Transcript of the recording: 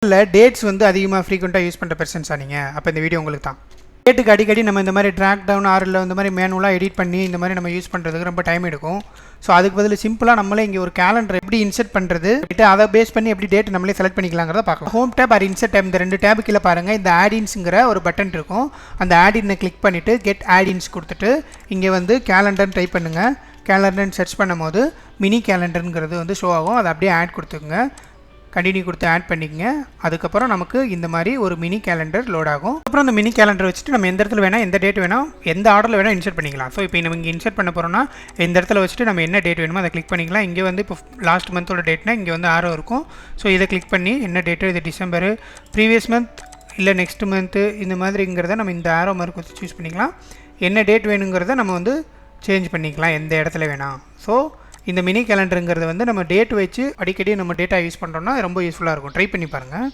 இல்லை டேட்ஸ் வந்து அதிகமாக ஃப்ரீக்வெண்ட்டாக யூஸ் பண்ணுற பெர்சன்ஸா நீங்கள், அப்போ இந்த வீடியோ உங்களுக்கு தான். டேட்டுக்கு அடிக்கடி நம்ம இந்த மாதிரி ட்ராக் டவுன் ஆரில் இந்த மாதிரி மேனுவலாக எடிட் பண்ணி இந்த மாதிரி நம்ம யூஸ் பண்ணுறதுக்கு ரொம்ப டைம் எடுக்கும். ஸோ அதுக்கு பதில் சிம்பிளாக நம்மளே இங்கே ஒரு கேலண்டர் எப்படி இன்செர்ட் பண்ணுறது, அதை பேஸ் பண்ணி எப்படி டேட் நம்மளே செலக்ட் பண்ணிக்கலாங்கிறத பார்க்கலாம். Home tab or insert tab இந்த 2 டேபு கீழே பாருங்கள், இந்த ஆடின்ஸுங்கிற ஒரு பட்டன் இருக்கும். அந்த ஆடினை கிளிக் பண்ணிவிட்டு கெட் ஆடின்ஸ் கொடுத்துட்டு இங்கே வந்து கேலண்டர்னு டைப் பண்ணுங்கள். கேலண்டர்னு சர்ச் பண்ணும் போது மினி கேலண்டருங்கிறது வந்து ஷோ ஆகும். அதை அப்படியே ஆட் கொடுத்துக்குங்க, கண்டினியூ கொடுத்து ஆட் பண்ணிக்கங்க. அதுக்கப்புறம் நமக்கு இந்த மாதிரி ஒரு மினி கேலண்டர் லோட் ஆகும். அப்புறம் அந்த மினி கேலண்டர் வச்சுட்டு நம்ம எந்த இடத்துல வேணால், எந்த டேட் வேணால், எந்த ஆர்டரில் வேணால் இன்சர்ட் பண்ணிக்கலாம். ஸோ இப்போ நம்ம இங்கே இன்சர்ட் பண்ண போகிறோம்னா இந்த இடத்துல வச்சுட்டு நம்ம என்ன டேட் வேணுமோ அதை கிளிக் பண்ணிக்கலாம். இங்கே வந்து இப்போ லாஸ்ட் மந்தோட டேட்னா இங்கே வந்து 6 இருக்கும். ஸோ இதை கிளிக் பண்ணி என்ன டேட்டு, இது டிசம்பரு, ப்ரீவியஸ் மந்த் இல்லை நெக்ஸ்ட் மந்த்து, இந்த மாதிரிங்கிறத நம்ம இந்த ஆரோ மார்க் வச்சு சூஸ் பண்ணிக்கலாம். என்ன டேட் வேணுங்கிறத நம்ம வந்து சேஞ்ச் பண்ணிக்கலாம் எந்த இடத்துல வேணாம். ஸோ இந்த மினி கேலண்டருங்கிறது வந்து நம்ம டேட் வச்சு அடிக்கடி நம்ம டேட்டா யூஸ் பண்ணுறோம்னா ரொம்ப யூஸ்ஃபுல்லாக இருக்கும். ட்ரை பண்ணி பாருங்கள்.